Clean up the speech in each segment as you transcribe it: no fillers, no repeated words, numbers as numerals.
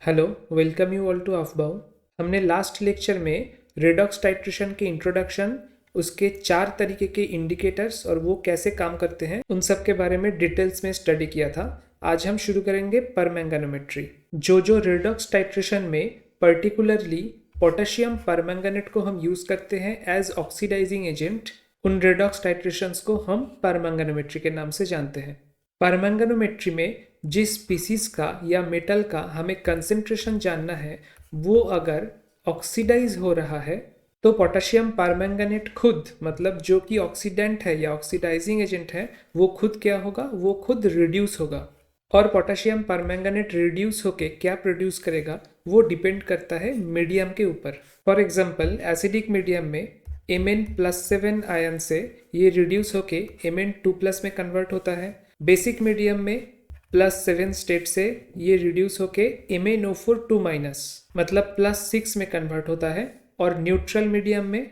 Hello, welcome you all to अफबाऊ। हमने last lecture में रेडॉक्स टाइट्रेशन के इंट्रोडक्शन, उसके 4 तरीके के इंडिकेटर्स और वो कैसे काम करते हैं उन सब के बारे में डिटेल्स में स्टडी किया था। आज हम शुरू करेंगे परमैंगनोमेट्री। जो रेडॉक्स टाइट्रेशन में पर्टिकुलरली पोटेशियम परमैंगनेट को हम यूज़ करते हैं एज ऑक्सीडाइजिंग एजेंट, उन रेडॉक्स टाइट्रेशंस को हम परमैंगनोमेट्री के नाम से जानते हैं। परमैंगनोमेट्री में जिस स्पीसीज का या मेटल का हमें कंसेंट्रेशन जानना है वो अगर ऑक्सीडाइज हो रहा है तो पोटेशियम परमैंगनेट खुद, मतलब जो कि ऑक्सीडेंट है या ऑक्सीडाइजिंग एजेंट है, वो खुद क्या होगा, वो खुद रिड्यूस होगा। और पोटेशियम परमैंगनेट रिड्यूस होके क्या प्रोड्यूस करेगा वो डिपेंड करता है मीडियम के ऊपर। फॉर एग्जांपल एसिडिक मीडियम में Mn+7 आयन से ये रिड्यूस होके Mn2+ में कन्वर्ट होता है। बेसिक मीडियम में +7 स्टेट से ये रिड्यूस होके MnO4 मतलब +6 में कन्वर्ट होता है। और न्यूट्रल मीडियम में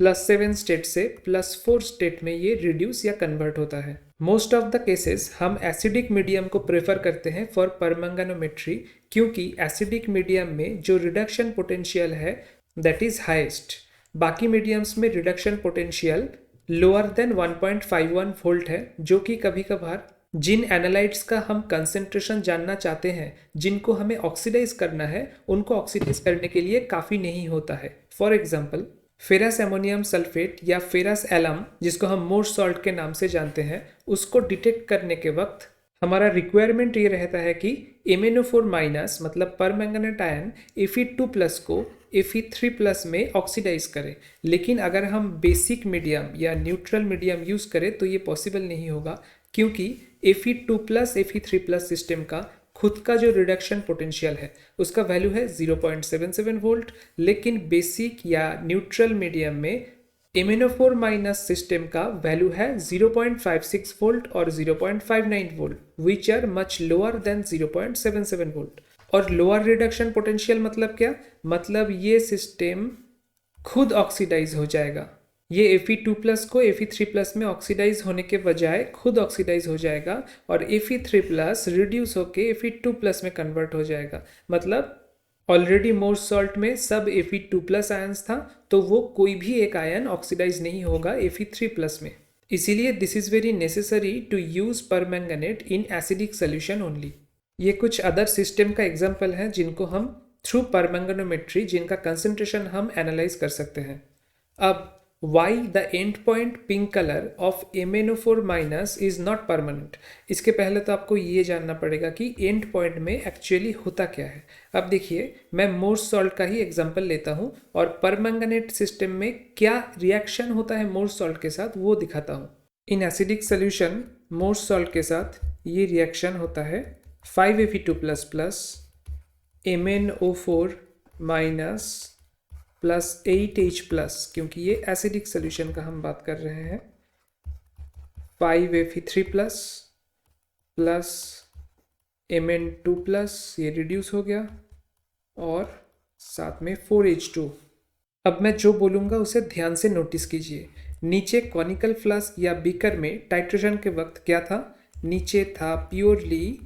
+7 स्टेट से +4 स्टेट में ये रिड्यूस या कन्वर्ट होता है। मोस्ट ऑफ द केसेस हम एसिडिक मीडियम को प्रेफर करते हैं फॉर परमैंगनोमेट्री, क्योंकि एसिडिक मीडियम में जो रिडक्शन पोटेंशियल है दैट इज हाईएस्ट। बाकी मीडियम्स में reduction potential lower than 1.51 volt है, जो कि कभी कभार जिन एनालाइट्स का हम कंसेंट्रेशन जानना चाहते हैं, जिनको हमें ऑक्सीडाइज करना है, उनको ऑक्सीडाइज करने के लिए काफ़ी नहीं होता है। For example ferrous ammonium sulphate या फेरस एलम, जिसको हम मोर्स सॉल्ट के नाम से जानते हैं, उसको डिटेक्ट करने के वक्त हमारा रिक्वायरमेंट ये रहता है कि MnO4- मतलब परमैंगनेट आयन Fe2+ को Fe3+ में ऑक्सीडाइज करें। लेकिन अगर हम बेसिक मीडियम या न्यूट्रल मीडियम यूज़ करें तो ये पॉसिबल नहीं होगा, क्योंकि Fe2+ Fe3+ सिस्टम का खुद का जो रिडक्शन पोटेंशियल है उसका वैल्यू है 0.77 वोल्ट, लेकिन बेसिक या न्यूट्रल मीडियम में MnO4- सिस्टम का वैल्यू है 0.56 वोल्ट और 0.59 volt, which are much lower than 0.77 volt. और लोअर रिडक्शन पोटेंशियल मतलब क्या? मतलब ये सिस्टम खुद ऑक्सीडाइज हो जाएगा। ये Fe2+ को Fe3+ में ऑक्सीडाइज होने के बजाय खुद ऑक्सीडाइज हो जाएगा और Fe3+ रिड्यूस होके Fe2+ में कन्वर्ट हो जाएगा। मतलब ऑलरेडी मोर्स सॉल्ट में सब Fe2+ आयन्स था, तो वो कोई भी एक आयन ऑक्सीडाइज नहीं होगा Fe3+ में। इसीलिए this is very necessary to use permanganate in acidic solution only. ये कुछ अदर सिस्टम का एग्जाम्पल है जिनको हम थ्रू परमैंगनोमेट्री, जिनका कंसेंट्रेशन हम एनालाइज कर सकते हैं। अब why the end point pink color of MnO4- is not permanent? इसके पहले तो आपको ये जानना पड़ेगा कि एंड पॉइंट में एक्चुअली होता क्या है। अब देखिए, मैं मोर्स सॉल्ट का ही एग्जांपल लेता हूँ और परमैंगनेट सिस्टम में क्या रिएक्शन होता है मोर्स सॉल्ट के साथ वो दिखाता हूँ। In acidic solution Mohr's salt के साथ ये रिएक्शन होता है 5Fe2++ MnO4- +8H+, क्योंकि ये एसिडिक सोल्यूशन का हम बात कर रहे हैं। 5Fe3+ प्लस Mn2+, ये रिड्यूस हो गया, और साथ में 4H2। अब मैं जो बोलूँगा उसे ध्यान से नोटिस कीजिए। नीचे कॉनिकल फ्लास्क या बीकर में टाइट्रेशन के वक्त क्या था? नीचे था प्योरली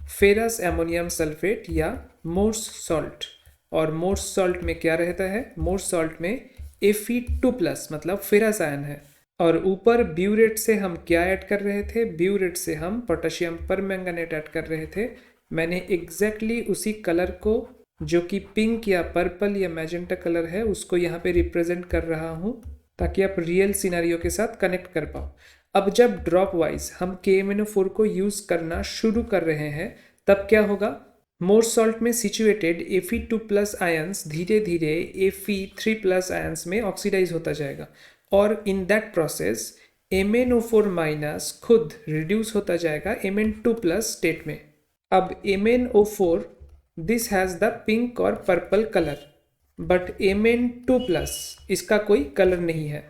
फेरस एमोनियम सल्फेट या मोर्स सॉल्ट। और मोर्स सॉल्ट में क्या रहता है? मोर्स सॉल्ट में Fe2+ मतलब फेरस आयन है। और ऊपर ब्यूरेट से हम क्या ऐड कर रहे थे? ब्यूरेट से हम पोटेशियम परमैंगनेट ऐड कर रहे थे। मैंने एग्जैक्टली उसी कलर को, जो कि पिंक या पर्पल या मैजेंटा कलर है, उसको यहाँ पे रिप्रेजेंट कर रहा हूँ ताकि आप रियल सिनेरियो के साथ कनेक्ट कर पाओ। अब जब ड्रॉप वाइज हम KMnO4 को यूज़ करना शुरू कर रहे हैं तब क्या होगा? मोर्स सॉल्ट में सिचुएटेड Fe2+ आयंस धीरे धीरे Fe3+ आयंस में ऑक्सीडाइज होता जाएगा, और इन दैट प्रोसेस MnO4- खुद रिड्यूस होता जाएगा Mn2+ स्टेट में। अब MnO4 this has the pink और पर्पल कलर, बट Mn2+ इसका कोई कलर नहीं है।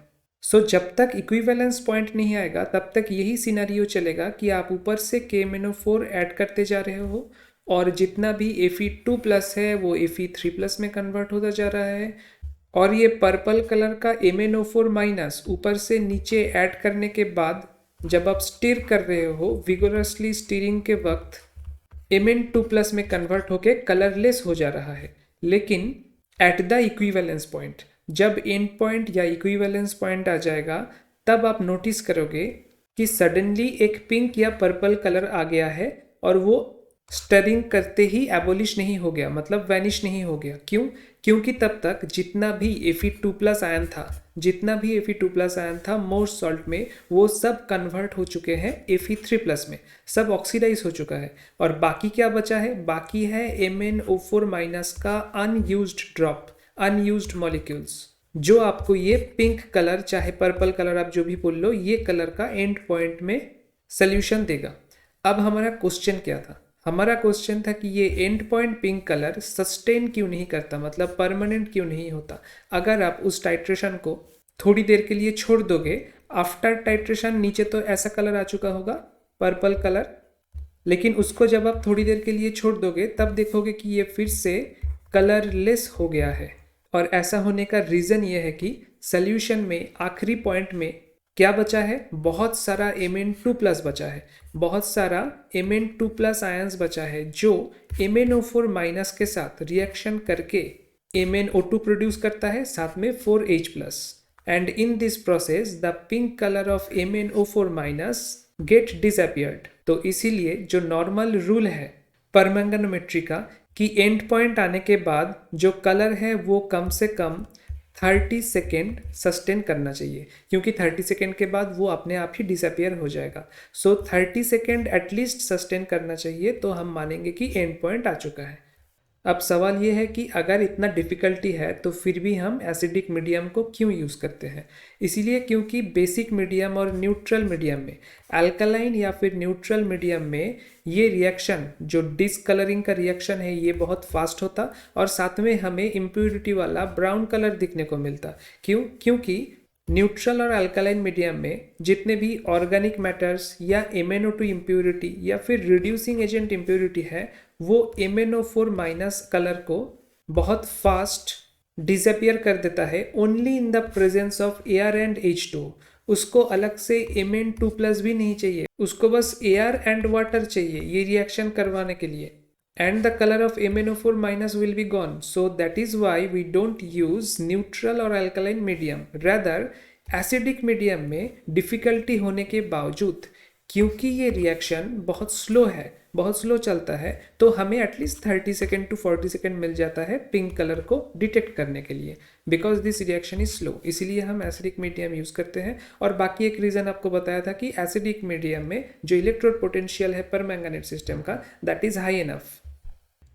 सो जब तक इक्विवेलेंस पॉइंट नहीं आएगा तब तक यही सिनेरियो चलेगा कि आप ऊपर से KMnO4 ऐड करते जा रहे हो और जितना भी Fe2+ है वो Fe3+ में कन्वर्ट होता जा रहा है, और ये पर्पल कलर का MnO4- ऊपर से नीचे ऐड करने के बाद जब आप स्टिर कर रहे हो, विगोरसली स्टीरिंग के वक्त Mn2+ में कन्वर्ट होके कलरलेस हो जा रहा है। लेकिन एट द इक्विवेलेंस पॉइंट, जब एंड पॉइंट या इक्विवेलेंस पॉइंट आ जाएगा, तब आप नोटिस करोगे कि सडनली एक पिंक या पर्पल कलर आ गया है और वो स्टरिंग करते ही एबोलिश नहीं हो गया, मतलब वैनिश नहीं हो गया। क्यों? क्योंकि तब तक जितना भी Fe2+ आयन था मोर सॉल्ट में, वो सब कन्वर्ट हो चुके हैं Fe3+ में, सब ऑक्सीडाइज हो चुका है। और बाकी क्या बचा है? बाकी है MnO4- का अनयूज्ड ड्रॉप, अनयूज्ड मॉलिक्यूल्स, जो आपको ये पिंक कलर, चाहे पर्पल कलर आप जो भी बोल लो, ये कलर का एंड पॉइंट में सोल्यूशन देगा। अब हमारा क्वेश्चन क्या था? हमारा क्वेश्चन था कि ये and point pink colour sustain क्यों नहीं करता, मतलब परमानेंट क्यों नहीं होता। अगर आप उस टाइट्रेशन को थोड़ी देर के लिए छोड़ दोगे, आफ्टर टाइट्रेशन नीचे तो ऐसा कलर आ चुका होगा, पर्पल कलर, लेकिन उसको जब आप थोड़ी देर के लिए छोड़ दोगे, तब देखोगे कि ये फिर से कलरलेस हो गया है। और ऐसा होने का रीज़न ये है कि सोल्यूशन में आखिरी पॉइंट में क्या बचा है? बहुत सारा Mn2+ बचा है, बहुत सारा Mn2+ आयंस बचा है, जो MnO4- के साथ रिएक्शन करके MnO2 प्रोड्यूस करता है, साथ में 4H+। And in this process the pink colour of MnO4- get disappeared. तो इसीलिए जो नॉर्मल रूल है परमैंगनोमेट्री का, कि एंड पॉइंट आने के बाद जो कलर है वो कम से कम 30 सेकेंड सस्टेन करना चाहिए, क्योंकि 30 सेकेंड के बाद वो अपने आप ही डिसअपियर हो जाएगा। सो 30 सेकेंड एटलीस्ट सस्टेन करना चाहिए, तो हम मानेंगे कि एंड पॉइंट आ चुका है। अब सवाल ये है कि अगर इतना डिफ़िकल्टी है तो फिर भी हम एसिडिक मीडियम को क्यों यूज़ करते हैं? इसीलिए क्योंकि बेसिक मीडियम और न्यूट्रल मीडियम में, अल्कलाइन या फिर न्यूट्रल मीडियम में, ये रिएक्शन जो डिसकलरिंग का रिएक्शन है ये बहुत फास्ट होता और साथ में हमें इम्प्योरिटी वाला ब्राउन कलर दिखने को मिलता। क्यों? क्योंकि न्यूट्रल और अल्कलाइन मीडियम में जितने भी ऑर्गेनिक मैटर्स या MnO2 इम्प्योरिटी या फिर रिड्यूसिंग एजेंट इम्प्योरिटी है, वो MnO4- कलर को बहुत फास्ट डिसअपियर कर देता है only in the presence of air and H2। उसको अलग से Mn2+ भी नहीं चाहिए, उसको बस एयर एंड वाटर चाहिए ये रिएक्शन करवाने के लिए। And the color of MnO4- will be gone. So that is why we don't use neutral or alkaline medium. Rather, acidic medium में difficulty होने के बावजूद, क्योंकि ये रिएक्शन बहुत स्लो है, बहुत स्लो चलता है, तो हमें एटलीस्ट 30 सेकेंड टू 40 सेकेंड मिल जाता है पिंक कलर को डिटेक्ट करने के लिए, because this reaction is slow. इसीलिए हम एसिडिक मीडियम यूज़ करते हैं। और बाकी एक रीज़न आपको बताया था कि एसिडिक मीडियम में जो इलेक्ट्रोड पोटेंशियल है परमैंगनेट सिस्टम का, that is high enough.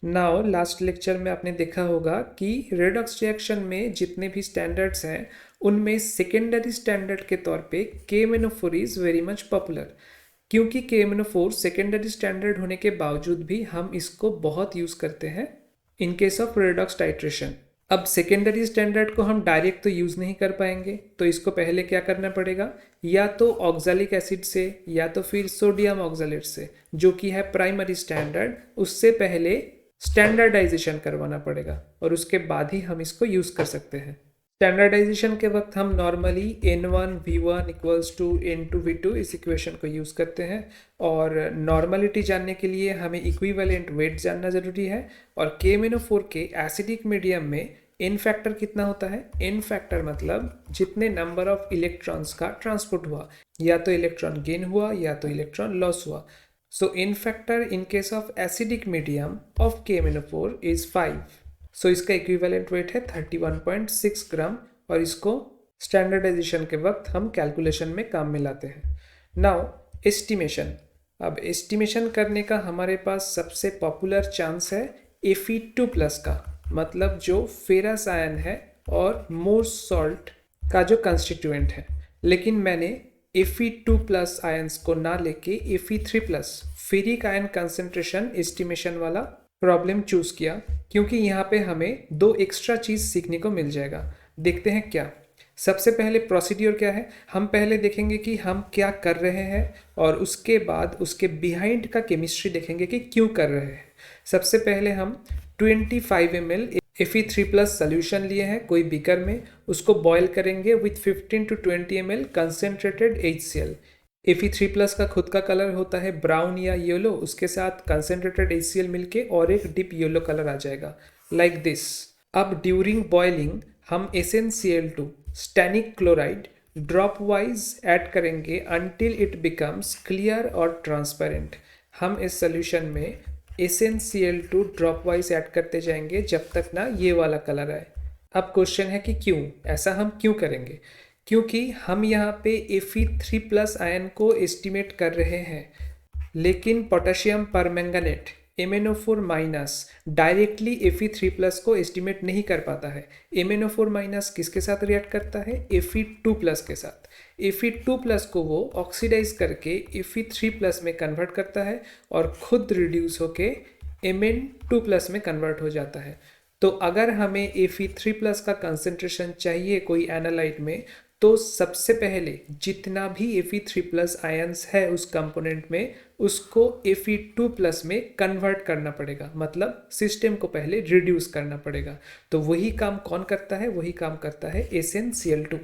Now last lecture में आपने देखा होगा कि रेडॉक्स रिएक्शन में जितने भी स्टैंडर्ड्स हैं, उनमें सेकेंडरी स्टैंडर्ड के तौर पे KMnO4 is very much popular. क्योंकि KMnO4 सेकेंडरी स्टैंडर्ड होने के बावजूद भी हम इसको बहुत यूज़ करते हैं इन केस ऑफ रेडॉक्स टाइट्रेशन। अब सेकेंडरी स्टैंडर्ड को हम डायरेक्ट तो यूज़ नहीं कर पाएंगे, तो इसको पहले क्या करना पड़ेगा? या तो ऑक्जेलिक एसिड से या तो फिर सोडियम ऑक्जेलेट से, जो कि है प्राइमरी स्टैंडर्ड, उससे पहले स्टैंडर्डाइजेशन करवाना पड़ेगा और उसके बाद ही हम इसको यूज़ कर सकते हैं। स्टैंडर्डाइजेशन के वक्त हम नॉर्मली N1V1 = N2V2 इस इक्वेशन को यूज़ करते हैं, और नॉर्मलिटी जानने के लिए हमें इक्विवेलेंट वेट जानना ज़रूरी है। और KMnO4 के एसिडिक मीडियम में एन फैक्टर कितना होता है? एन फैक्टर मतलब जितने नंबर ऑफ इलेक्ट्रॉन्स का ट्रांसपोर्ट हुआ, या तो इलेक्ट्रॉन गेन हुआ या तो इलेक्ट्रॉन लॉस हुआ। So N factor in case of acidic medium of KMnO4 is 5। So इसका इक्विवेलेंट वेट है 31.6 ग्राम, और इसको स्टैंडर्डाइजेशन के वक्त हम कैलकुलेशन में काम में लाते हैं। Now estimation. अब एस्टिमेशन करने का हमारे पास सबसे पॉपुलर चांस है Fe2+ का, मतलब जो फेरस आयन है और मोर सॉल्ट का जो कंस्टिट्यूएंट है। लेकिन मैंने Fe2+ आयंस को ना लेके Fe3+ ferric ion concentration estimation वाला प्रॉब्लम चूज़ किया, क्योंकि यहाँ पे हमें दो एक्स्ट्रा चीज़ सीखने को मिल जाएगा। देखते हैं क्या। सबसे पहले प्रोसीड्यूर क्या है, हम पहले देखेंगे कि हम क्या कर रहे हैं, और उसके बाद उसके बिहाइंड का केमिस्ट्री देखेंगे कि क्यों कर रहे हैं। सबसे पहले हम 25 ml Fe3+ सोल्यूशन लिए हैं कोई बीकर में, उसको बॉयल करेंगे with 15 to 20 ml concentrated HCl। Fe3+ का खुद का कलर होता है ब्राउन या येलो, उसके साथ कंसेंट्रेटेड HCl मिलके और एक डिप येलो कलर आ जाएगा लाइक दिस। अब ड्यूरिंग बॉइलिंग हम SnCl2 stannic chloride drop wise add करेंगे अंटिल इट बिकम्स क्लियर और ट्रांसपेरेंट। हम इस सोल्यूशन में SnCl2 ड्रॉप वाइज ऐड करते जाएंगे जब तक ना ये वाला कलर आए। अब क्वेश्चन है कि क्यों ऐसा हम क्यों करेंगे? क्योंकि हम यहाँ पे Fe3+ आयन को एस्टिमेट कर रहे हैं, लेकिन potassium permanganate MnO4- directly Fe3+ को एस्टिमेट नहीं कर पाता है। MnO4- किसके साथ रिएक्ट करता है? Fe2+ के साथ। Fe2+ को वो ऑक्सीडाइज करके Fe3+ में कन्वर्ट करता है और खुद रिड्यूस होके Mn2+ में कन्वर्ट हो जाता है। तो अगर हमें Fe3+ का कंसेंट्रेशन चाहिए कोई एनालाइट में, तो सबसे पहले जितना भी Fe3+ आयंस है उस कंपोनेंट में, उसको Fe2+ में कन्वर्ट करना पड़ेगा, मतलब सिस्टम को पहले रिड्यूस करना पड़ेगा। तो वही काम कौन करता है? वही काम करता है SnCl2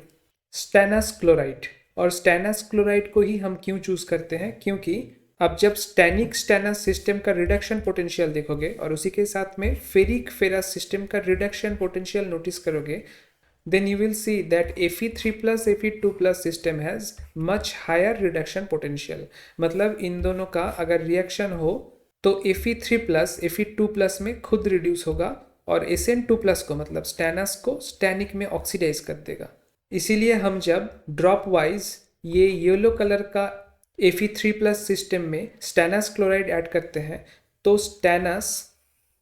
स्टैनस क्लोराइड। और स्टैनस क्लोराइड को ही हम क्यों चूज करते हैं? क्योंकि अब जब स्टैनिक स्टैनस सिस्टम का रिडक्शन पोटेंशियल देखोगे और उसी के साथ में फेरिक फेरस सिस्टम का रिडक्शन पोटेंशियल नोटिस करोगे, then you will see that Fe3+ Fe2+ system has much higher reduction potential। मतलब इन दोनों का अगर रिएक्शन हो तो Fe3+ Fe2+ में खुद रिड्यूस होगा और Sn2+ को मतलब स्टैनस को स्टैनिक में ऑक्सीडाइज कर देगा। इसीलिए हम जब ड्रॉप वाइज ये येलो कलर का Fe3+ सिस्टम में स्टैनस क्लोराइड ऐड करते हैं तो स्टैनस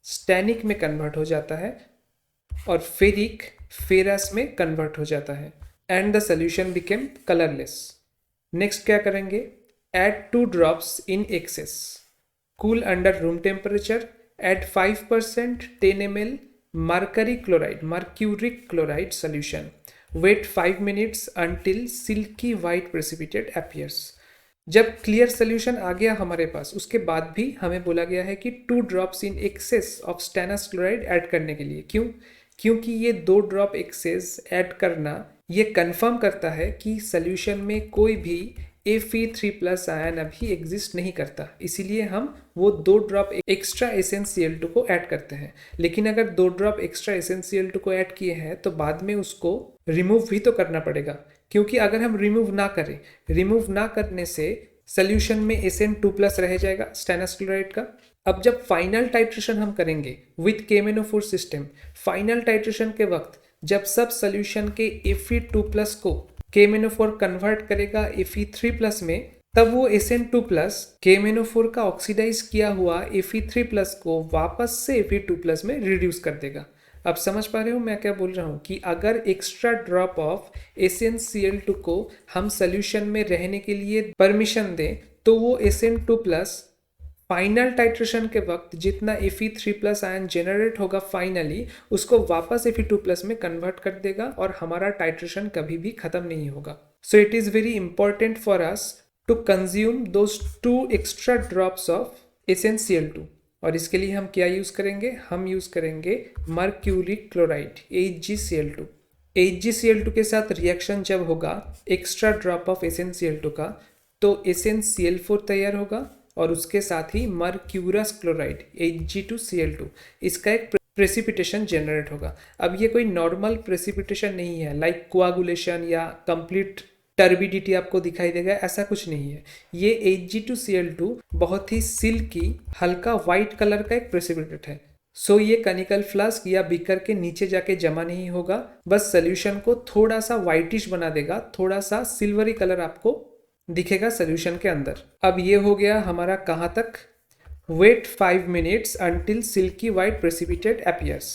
स्टैनिक में कन्वर्ट हो जाता है और फेरिक फेरस में कन्वर्ट हो जाता है and the solution became colourless. Next क्या करेंगे? Add 2 drops in excess, cool under room temperature, add 5% 10 ml mercuric chloride solution, wait 5 minutes until silky white precipitate appears। जब क्लियर सोल्यूशन आ गया हमारे पास, उसके बाद भी हमें बोला गया है कि 2 drops in access of stannous chloride add करने के लिए। क्यों? क्योंकि ये 2 ड्रॉप एक्सेस ऐड करना ये कंफर्म करता है कि सोल्यूशन में कोई भी Fe3+ आयन अभी एग्जिस्ट नहीं करता, इसीलिए हम वो 2 ड्रॉप एक्स्ट्रा SnCl2 को ऐड करते हैं। लेकिन अगर 2 ड्रॉप एक्स्ट्रा SnCl2 को ऐड किए हैं तो बाद में उसको रिमूव भी तो करना पड़ेगा, क्योंकि अगर हम रिमूव ना करने से सोल्यूशन में Sn2+ रह जाएगा स्टैनस क्लोराइड का। अब जब फाइनल टाइट्रेशन हम करेंगे with KMnO4 system, final titration के वक्त जब सब सोल्यूशन के Fe2+ को KMnO4 कन्वर्ट करेगा Fe3+ में, तब वो Sn2+ KMnO4 का ऑक्सीडाइज किया हुआ Fe3+ को वापस से Fe2+ में रिड्यूस कर देगा। अब समझ पा रहे हो मैं क्या बोल रहा हूँ कि अगर एक्स्ट्रा ड्रॉप ऑफ SnCl2 को हम सोल्यूशन में रहने के लिए परमिशन दें तो वो Sn2+ फाइनल टाइट्रेशन के वक्त जितना Fe3+ आयन जेनरेट होगा फाइनली, उसको वापस Fe2+ में कन्वर्ट कर देगा और हमारा टाइट्रेशन कभी भी खत्म नहीं होगा। So it is very important for us to consume those 2 extra drops of SnCl2। और इसके लिए हम क्या यूज़ करेंगे? हम यूज़ करेंगे मर्क्यूरिक क्लोराइड HgCl2। HgCl2 के साथ रिएक्शन जब होगा एक्स्ट्रा ड्रॉप ऑफ SnCl2 का, तो SnCl4 तैयार होगा और उसके साथ ही मर्क्यूरस क्लोराइड Hg2Cl2, इसका एक प्रेसिपिटेशन जनरेट होगा। अब ये कोई नॉर्मल प्रेसिपिटेशन नहीं है लाइक कोआगुलेशन या कंप्लीट टर्बिडिटी आपको दिखाई देगा, ऐसा कुछ नहीं है। ये Hg2Cl2 बहुत ही सिल्की हल्का वाइट कलर का एक प्रेसिपिटेट है। सो ये कनिकल फ्लास्क या बीकर के नीचे जाके जमा नहीं होगा, बस सोल्यूशन को थोड़ा सा वाइटिश बना देगा, थोड़ा सा सिल्वरी कलर आपको दिखेगा सोल्यूशन के अंदर। अब ये हो गया हमारा कहाँ तक? Wait 5 minutes until silky white precipitate appears।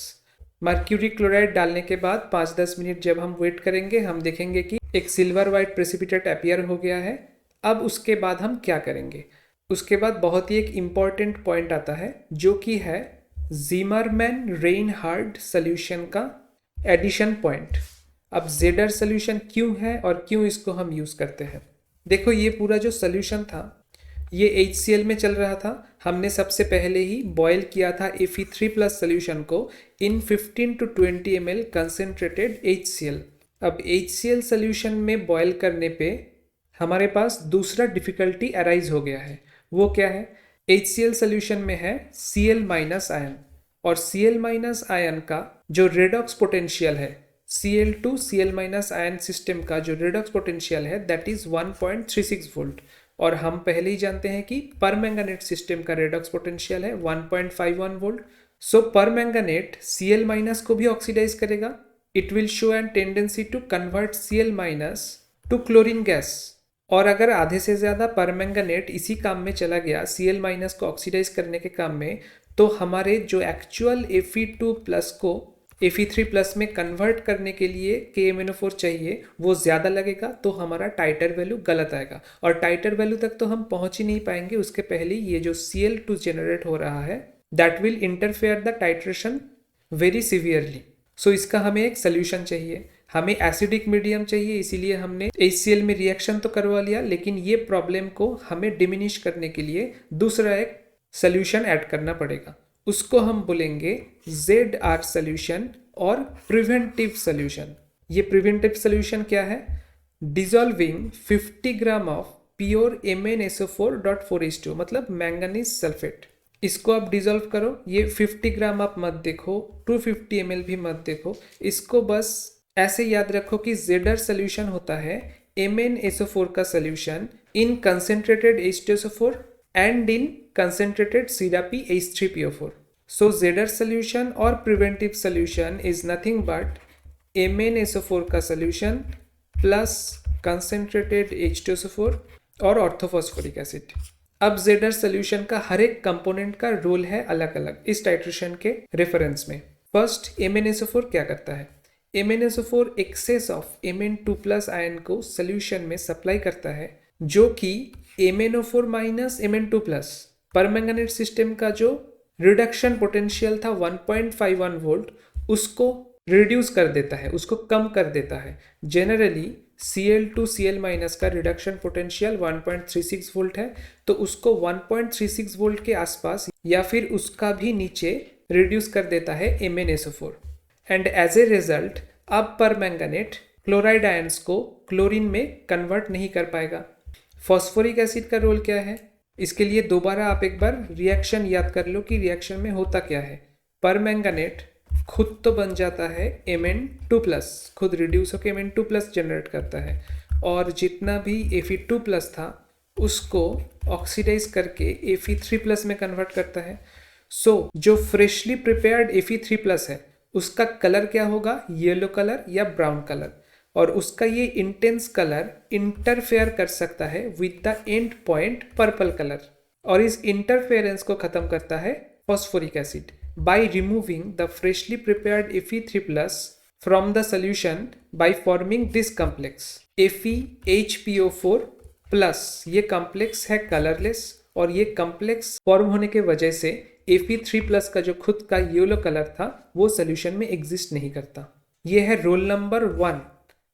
Mercury chloride डालने के बाद 5-10 मिनट जब हम वेट करेंगे, हम देखेंगे कि एक सिल्वर वाइट प्रेसिपिटेट अपीयर हो गया है। अब उसके बाद हम क्या करेंगे? उसके बाद बहुत ही एक इम्पॉर्टेंट पॉइंट आता है जो कि है ज़िमरमैन रेनहार्ड सोल्यूशन का एडिशन पॉइंट। अब जेडर सोल्यूशन क्यों है और क्यों इसको हम यूज़ करते हैं? देखो ये पूरा जो सोल्यूशन था ये HCl में चल रहा था। हमने सबसे पहले ही बॉयल किया था Fe3+ सोल्यूशन को इन 15 to 20 ml कंसेंट्रेटेड HCl। अब HCl सोल्यूशन में बॉयल करने पे हमारे पास दूसरा डिफिकल्टी अराइज हो गया है। वो क्या है? HCl सोल्यूशन में है Cl माइनस आयन, और Cl माइनस आयन का जो रेडॉक्स पोटेंशियल है, Cl two Cl minus ion system का जो रेडॉक्स पोटेंशियल है दैट इज 1.36 वोल्ट, और हम पहले ही जानते हैं कि परमैंगनेट सिस्टम का रेडॉक्स पोटेंशियल है 1.51 volt. So permanganate Cl minus को भी ऑक्सीडाइज करेगा। It will show an tendency to convert Cl minus to chlorine gas, और अगर आधे से ज़्यादा परमैंगनेट इसी काम में चला गया Cl माइनस को ऑक्सीडाइज करने के काम में, तो हमारे जो एक्चुअल Fe2 प्लस को Fe3 प्लस में कन्वर्ट करने के लिए KMnO4 चाहिए वो ज़्यादा लगेगा, तो हमारा टाइटर वैल्यू गलत आएगा, और टाइटर वैल्यू तक तो हम पहुंच ही नहीं पाएंगे। उसके पहले ये जो Cl2 जनरेट हो रहा है that will interfere the titration very severely. So इसका हमें एक सोल्यूशन चाहिए। हमें एसिडिक मीडियम चाहिए, इसीलिए हमने HCl में रिएक्शन तो करवा लिया, लेकिन ये प्रॉब्लम को हमें डिमिनिश करने के लिए दूसरा एक सोल्यूशन ऐड करना पड़ेगा। उसको हम बोलेंगे ZR सोल्यूशन और प्रिवेंटिव सोल्यूशन। ये प्रिवेंटिव सोल्यूशन क्या है? Dissolving 50 gram of pure MnSO4.4H2 मतलब मैंगनीज सल्फेट। इसको आप डिसॉल्व करो। ये 50 ग्राम आप मत देखो, 250 ml भी मत देखो, इसको बस ऐसे याद रखो कि ZR सोल्यूशन होता है MnSO4 का solution in concentrated H2SO4 and in concentrated syrupy H3PO4। So ZR solution और preventive solution is nothing but MnSO4 का सोल्यूशन प्लस कंसेंट्रेटेड H2SO4 और ऑर्थोफॉस्फोरिक एसिड। अब ZR सोल्यूशन का हर एक कंपोनेंट का रोल है अलग अलग इस टाइट्रेशन के रेफरेंस में। फर्स्ट, MnSO4 क्या करता है? MnSO4 excess of Mn2 plus ion को सोल्यूशन में सप्लाई करता है, जो कि MnO4 minus Mn2 plus permanganate system का जो रिडक्शन पोटेंशियल था 1.51 वोल्ट उसको रिड्यूस कर देता है, उसको कम कर देता है। जनरली Cl2 Cl माइनस का रिडक्शन पोटेंशियल 1.36 वोल्ट है, तो उसको 1.36 वोल्ट के आसपास या फिर उसका भी नीचे रिड्यूस कर देता है MnSO4, and as a result अब परमैंगनेट क्लोराइड आयंस को क्लोरीन में कन्वर्ट नहीं कर पाएगा। फॉस्फोरिक एसिड का रोल क्या है? इसके लिए दोबारा आप एक बार रिएक्शन याद कर लो कि रिएक्शन में होता क्या है। परमैंगनेट खुद तो बन जाता है Mn2 प्लस, खुद रिड्यूस होकर Mn2 प्लस जनरेट करता है, और जितना भी Fe2 प्लस था उसको ऑक्सीडाइज करके Fe3 प्लस में कन्वर्ट करता है। सो जो फ्रेशली प्रिपेयर्ड Fe3 प्लस है उसका कलर क्या होगा? येलो कलर या ब्राउन कलर, और उसका ये इंटेंस कलर इंटरफेयर कर सकता है with the end point purple colour, और इस इंटरफेरेंस को खत्म करता है phosphoric acid by removing the freshly prepared Fe3 plus from the solution by forming this complex FeHPO4 plus। ये कॉम्प्लेक्स है कलरलेस, और ये कॉम्प्लेक्स फॉर्म होने के वजह से Fe3 प्लस का जो खुद का येलो कलर था वो सोल्यूशन में एग्जिस्ट नहीं करता। ये है रोल नंबर 1।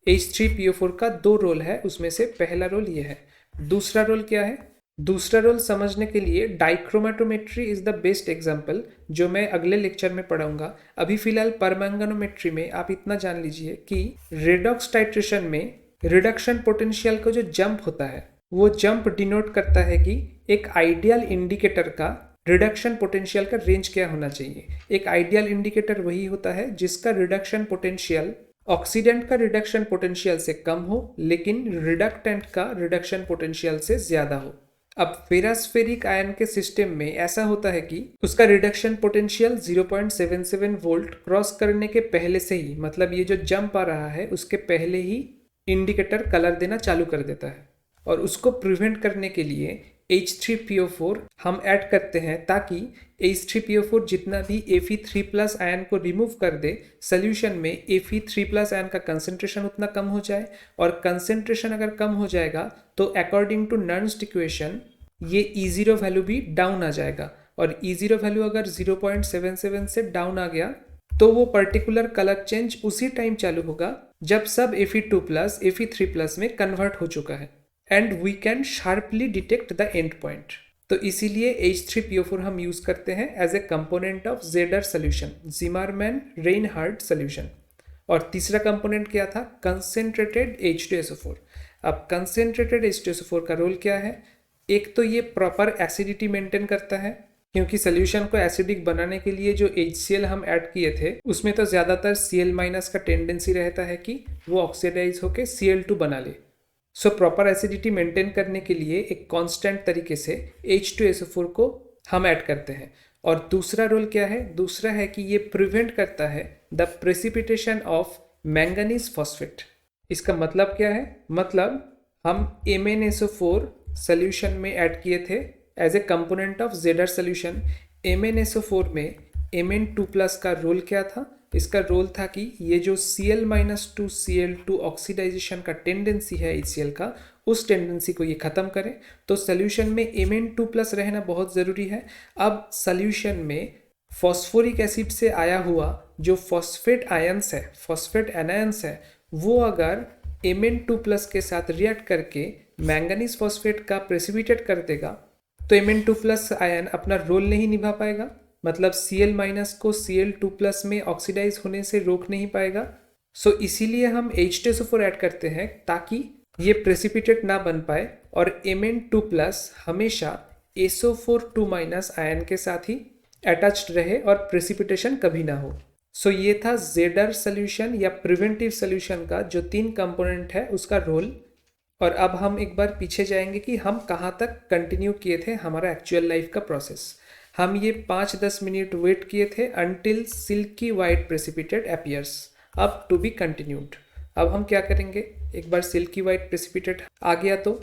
H3PO4 का 2 रोल है, उसमें से पहला रोल ये है। दूसरा रोल क्या है? दूसरा रोल समझने के लिए डाइक्रोमेटोमेट्री इज द बेस्ट एग्जाम्पल, जो मैं अगले लेक्चर में पढ़ाऊंगा। अभी फिलहाल परमैंगनोमेट्री में आप इतना जान लीजिए कि रेडॉक्स टाइट्रेशन में रिडक्शन पोटेंशियल का जो जंप होता है वो जंप डिनोट करता है कि एक आइडियल इंडिकेटर का रिडक्शन पोटेंशियल का रेंज क्या होना चाहिए। एक आइडियल इंडिकेटर वही होता है जिसका रिडक्शन पोटेंशियल ऑक्सीडेंट का रिडक्शन पोटेंशियल से कम हो, लेकिन रिडक्टेंट का रिडक्शन पोटेंशियल से ज्यादा हो। अब फेरास्फेरिक आयन के सिस्टम में ऐसा होता है कि उसका रिडक्शन पोटेंशियल 0.77 वोल्ट क्रॉस करने के पहले से ही, मतलब ये जो जंप आ रहा है उसके पहले ही इंडिकेटर कलर देना चालू कर देता है, और उसको प्रिवेंट करने के लिए H3PO4 हम ऐड करते हैं ताकि H3PO4 जितना भी Fe3 प्लस आयन को रिमूव कर दे, सोल्यूशन में Fe3 प्लस आयन का कंसंट्रेशन उतना कम हो जाए, और कंसंट्रेशन अगर कम हो जाएगा तो अकॉर्डिंग टू नर्न्स्ट इक्वेशन ये E0 वैल्यू भी डाउन आ जाएगा, और E0 वैल्यू अगर 0.77 से डाउन आ गया तो वो पर्टिकुलर कलर चेंज उसी टाइम चालू होगा जब सब Fe2 प्लस Fe3 प्लस में कन्वर्ट हो चुका है, and we can sharply detect the end point. तो इसीलिए H3PO4 हम यूज करते हैं as a component of ZR solution, Zimmermann Reinhardt solution. और तीसरा कंपोनेंट क्या था? Concentrated H2SO4। अब कंसेंट्रेटेड H2SO4 का रोल क्या है? एक तो ये प्रॉपर एसिडिटी मेंटेन करता है, क्योंकि सोल्यूशन को एसिडिक बनाने के लिए जो HCl हम ऐड किए थे उसमें तो ज़्यादातर Cl- का टेंडेंसी रहता है कि वो ऑक्सीडाइज होकर Cl2 बना ले। सो प्रॉपर एसिडिटी मेंटेन करने के लिए एक कांस्टेंट तरीके से H2SO4 को हम ऐड करते हैं। और दूसरा रोल क्या है? दूसरा है कि ये प्रिवेंट करता है the precipitation of manganese phosphate. इसका मतलब क्या है? मतलब हम MnSO4 सोल्यूशन में ऐड किए थे as a component of ZR solution. MnSO4 में Mn2+ का रोल क्या था? इसका रोल था कि ये जो Cl-2 Cl2 ऑक्सीडाइजेशन का टेंडेंसी है HCl का, उस टेंडेंसी को ये ख़त्म करें। तो सोल्यूशन में Mn2+ रहना बहुत ज़रूरी है। अब सोल्यूशन में फॉस्फोरिक एसिड से आया हुआ जो फॉस्फेट आयंस है, फॉस्फेट एनायंस है, वो अगर Mn2+ के साथ रिएक्ट करके मैंगनीज फॉस्फेट का प्रेसिपिटेट कर देगा तो Mn2+ आयन अपना रोल नहीं निभा पाएगा, मतलब Cl- को Cl2+ में ऑक्सीडाइज होने से रोक नहीं पाएगा। सो इसीलिए हम H2SO4 ऐड करते हैं ताकि ये प्रेसिपिटेट ना बन पाए और Mn2+ हमेशा SO4 आयन के साथ ही अटैच्ड रहे और प्रेसिपिटेशन कभी ना हो। सो ये था ZR सोल्यूशन या प्रिवेंटिव सोल्यूशन का जो 3 कंपोनेंट है उसका रोल। और अब हम एक बार पीछे जाएंगे कि हम कहाँ तक कंटिन्यू किए थे हमारा एक्चुअल लाइफ का प्रोसेस। हम ये 5-10 मिनट वेट किए थे until silky white precipitate appears, अब टू बी कंटिन्यूड। अब हम क्या करेंगे? एक बार सिल्की वाइट प्रेसिपिटेट आ गया तो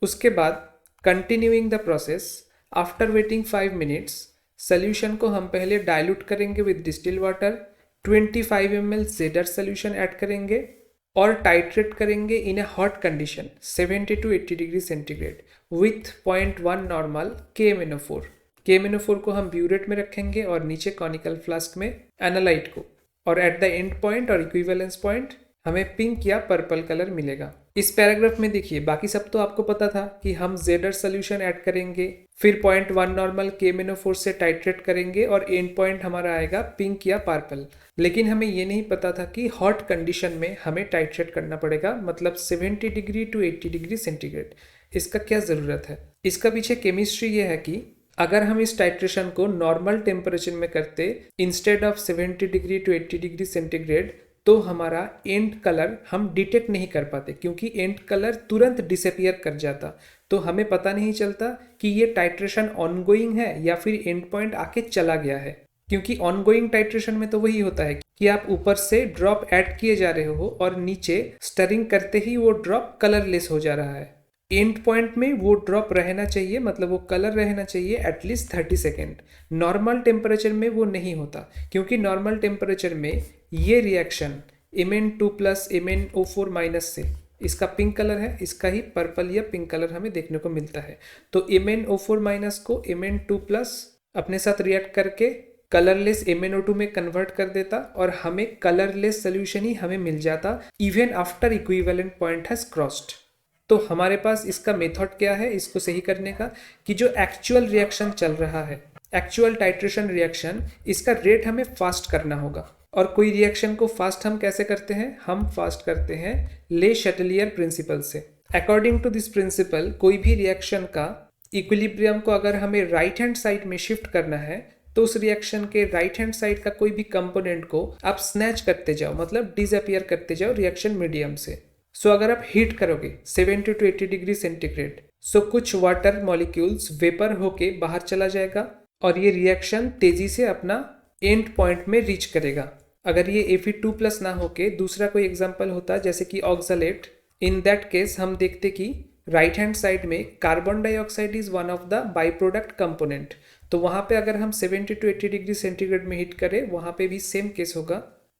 उसके बाद continuing the process after waiting 5 minutes solution को हम पहले डाइल्यूट करेंगे with distil water. 25 ml ZR solution add करेंगे और टाइट्रेट करेंगे in a hot condition 70 to 80 degree centigrade with 0.1 normal KMnO4। KMnO4 को हम ब्यूरेट में रखेंगे और नीचे कॉनिकल फ्लास्क में एनालाइट को, और एट द एंड पॉइंट और इक्विवेलेंस पॉइंट हमें पिंक या पर्पल कलर मिलेगा। इस पैराग्राफ में देखिए, बाकी सब तो आपको पता था कि हम ZR सोल्यूशन ऐड करेंगे, फिर 0.1 नॉर्मल KMnO4 से टाइट्रेट करेंगे और एंड पॉइंट हमारा आएगा पिंक या पर्पल। लेकिन हमें ये नहीं पता था कि हॉट कंडीशन में हमें टाइट्रेट करना पड़ेगा, मतलब 70 डिग्री to 80 डिग्री सेंटीग्रेड। इसका क्या ज़रूरत है? इसका पीछे केमिस्ट्री ये है कि अगर हम इस टाइट्रेशन को नॉर्मल टेम्परेचर में करते instead of 70 degree to 80 degree centigrade, तो हमारा एंड कलर हम डिटेक्ट नहीं कर पाते, क्योंकि एंड कलर तुरंत डिसअपियर कर जाता। तो हमें पता नहीं चलता कि ये टाइट्रेशन ऑनगोइंग है या फिर एंड पॉइंट आके चला गया है, क्योंकि ऑनगोइंग टाइट्रेशन में तो वही होता है कि आप ऊपर से ड्रॉप ऐड किए जा रहे हो और नीचे स्टरिंग करते ही वो ड्रॉप कलरलेस हो जा रहा है। एंड पॉइंट में वो ड्रॉप रहना चाहिए, मतलब वो कलर रहना चाहिए एटलीस्ट 30 सेकेंड। नॉर्मल टेम्परेचर में वो नहीं होता, क्योंकि नॉर्मल टेम्परेचर में ये रिएक्शन Mn2+ MnO4- से, इसका पिंक कलर है, इसका ही पर्पल या पिंक कलर हमें देखने को मिलता है। तो MnO4- को Mn2+ अपने साथ रिएक्ट करके कलरलेस MnO2 में कन्वर्ट कर देता और हमें कलरलेस सोल्यूशन ही हमें मिल जाता even after equivalent point has crossed. तो हमारे पास इसका मेथड क्या है इसको सही करने का, कि जो एक्चुअल रिएक्शन चल रहा है, एक्चुअल टाइट्रेशन रिएक्शन, इसका रेट हमें फास्ट करना होगा। और कोई रिएक्शन को फास्ट हम कैसे करते हैं? हम फास्ट करते हैं ले शटलियर प्रिंसिपल से। अकॉर्डिंग टू दिस प्रिंसिपल, कोई भी रिएक्शन का इक्विलिब्रियम को अगर हमें राइट हैंड साइड में शिफ्ट करना है तो उस रिएक्शन के राइट हैंड साइड का कोई भी कंपोनेंट को आप स्नैच करते जाओ, मतलब डिसअपियर करते जाओ रिएक्शन मीडियम से। सो अगर आप हीट करोगे 70 to 80 डिग्री सेंटीग्रेड, सो कुछ वाटर मॉलिक्यूल्स वेपर होके बाहर चला जाएगा और ये रिएक्शन तेजी से अपना एंड पॉइंट में रीच करेगा। अगर ये Fe2+ ना होके दूसरा कोई एग्जांपल होता जैसे कि ऑक्सलेट, इन दैट केस हम देखते कि राइट हैंड साइड में carbon dioxide is one of the by product component. तो वहाँ पे अगर हम 70 to 80 डिग्री सेंटीग्रेड में हीट करें, वहाँ पे भी सेम केस होगा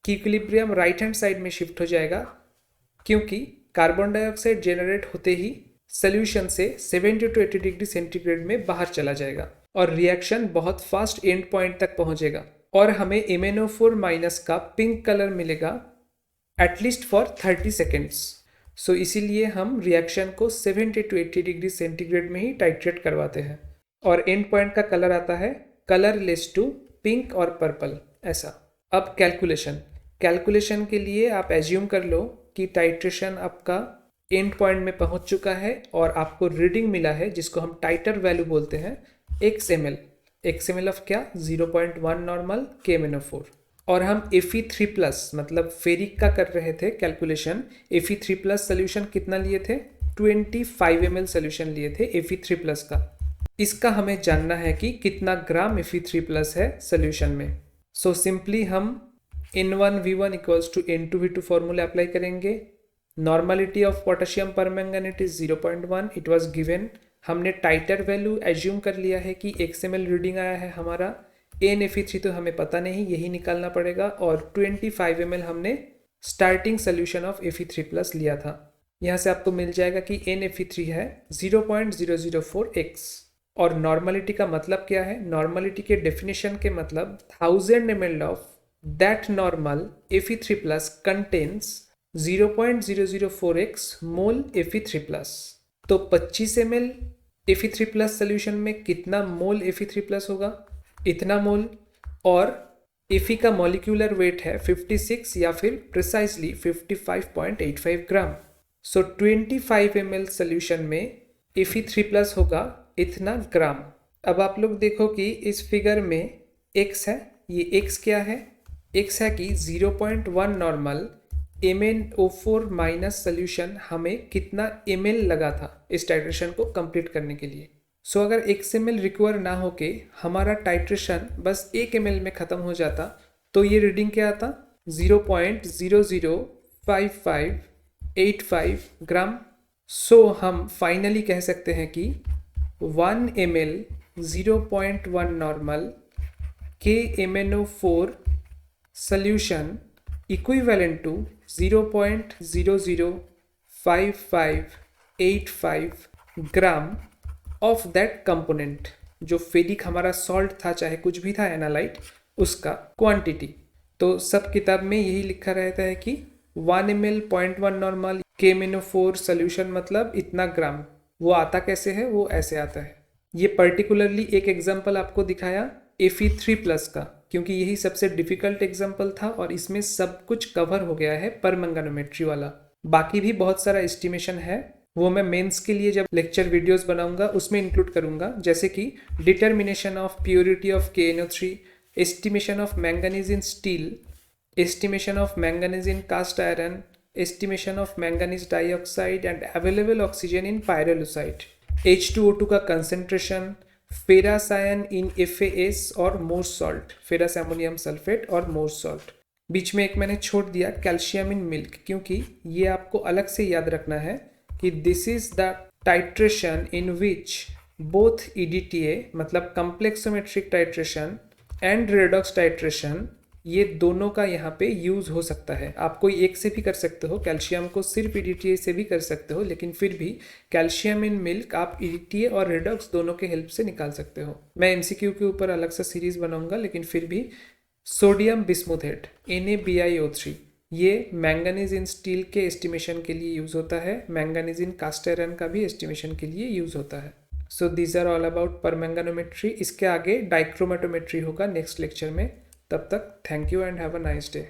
कि इक्विलिब्रियम राइट हैंड साइड में शिफ्ट हो जाएगा, क्योंकि कार्बन डाइऑक्साइड जेनरेट होते ही सोल्यूशन से 70 to 80 डिग्री सेंटीग्रेड में बाहर चला जाएगा और रिएक्शन बहुत फास्ट एंड पॉइंट तक पहुंचेगा और हमें MnO4- का पिंक कलर मिलेगा एटलीस्ट फॉर 30 सेकेंड्स। सो इसीलिए हम रिएक्शन को 70 to 80 डिग्री सेंटीग्रेड में ही टाइट्रेट करवाते हैं और एंड पॉइंट का कलर आता है कलरलेस टू पिंक और पर्पल, ऐसा। अब कैलकुलेशन के लिए आप एज्यूम कर लो कि टाइट्रेशन आपका एंड पॉइंट में पहुंच चुका है और आपको रीडिंग मिला है जिसको हम टाइटर वैल्यू बोलते हैं XML। XML ऑफ क्या? 0.1 नॉर्मल KMnO4। और हम Fe3+ मतलब फेरिक का कर रहे थे कैलकुलेशन। Fe3+ सोल्यूशन कितना लिए थे? 25 ml सोल्यूशन लिए थे Fe3+ का। इसका हमें जानना है कि कितना ग्राम Fe3+ है सोल्यूशन में। सो सिंपली हम N1V1 equals to N2V2 formula apply करेंगे। Normality of potassium permanganate is 0.1, it was given. हमने टाइटर वैल्यू एज्यूम कर लिया है कि XML रीडिंग आया है हमारा। NFE3 तो हमें पता नहीं, यही निकालना पड़ेगा। और 25 ml हमने स्टार्टिंग सोल्यूशन ऑफ Fe3+ लिया था। यहाँ से आपको मिल जाएगा कि NFE3 है 0.004x। और नॉर्मलिटी का मतलब क्या है? नॉर्मलिटी के डेफिनेशन के मतलब 1000 ml of that normal Fe3+ contains 0.004x mole Fe3+। तो 25 ml Fe3+ सोल्यूशन में कितना मोल Fe3+ होगा? इतना मोल। और Fe का मॉलिक्यूलर वेट है 56 या फिर प्रिसाइजली 55.85 ग्राम। सो 25 ml सोल्यूशन में Fe3+ होगा इतना ग्राम। अब आप लोग देखो कि इस फिगर में x है, ये x क्या है? x है कि 0.1 नॉर्मल MnO4 माइनस सोल्यूशन हमें कितना ml लगा था इस टाइट्रेशन को कंप्लीट करने के लिए। सो अगर XML रिक्वायर ना होके हमारा टाइट्रेशन बस 1 ml में ख़त्म हो जाता तो ये रीडिंग क्या आता? 0.005585 ग्राम। सो हम फाइनली कह सकते हैं कि 1 ml 0.1 normal KMnO4 solution equivalent to 0.005585 gram of that component, जो फेरिक हमारा सॉल्ट था, चाहे कुछ भी था एनालाइट, उसका क्वांटिटी। तो सब किताब में यही लिखा रहता है कि 1 ml 0.1 नॉर्मल KMnO4 सोल्यूशन मतलब इतना ग्राम। वो आता कैसे है? वो ऐसे आता है। ये पर्टिकुलरली एक एग्जांपल आपको दिखाया Fe3+ का, क्योंकि यही सबसे डिफिकल्ट एग्जांपल था और इसमें सब कुछ कवर हो गया है परमैंगनोमेट्री वाला। बाकी भी बहुत सारा एस्टिमेशन है, वो मैं मेंस के लिए जब लेक्चर वीडियोस बनाऊंगा उसमें इंक्लूड करूंगा, जैसे कि determination of purity of KNO3, estimation of manganese in steel, estimation of manganese in cast iron, estimation of manganese dioxide and available oxygen in pyrolusite, H2O2 का concentration, ferrous ion in FAS और Mohr's salt, ferrous ammonium sulphate और Mohr's salt. बीच में एक मैंने छोड़ दिया calcium in milk, क्योंकि ये आपको अलग से याद रखना है कि this is the titration in which both EDTA मतलब कम्प्लेक्सोमेट्रिक टाइट्रेशन एंड रेडॉक्स टाइट्रेशन, ये दोनों का यहाँ पे यूज हो सकता है। आप कोई एक से भी कर सकते हो, कैल्शियम को सिर्फ EDTA से भी कर सकते हो, लेकिन फिर भी कैल्शियम इन मिल्क आप EDTA और रेडॉक्स दोनों के हेल्प से निकाल सकते हो। मैं MCQ के ऊपर अलग सा सीरीज बनाऊंगा, लेकिन फिर भी सोडियम बिस्मुथेट NaBiO3 ये मैंगनीज इन स्टील के एस्टिमेशन के लिए यूज होता है, मैंगनीज इन कास्ट आयरन का भी एस्टिमेशन के लिए यूज होता है। So these are all about permanganometry. इसके आगे डाइक्रोमेटोमेट्री होगा नेक्स्ट लेक्चर में। तब तक thank you and have a nice day.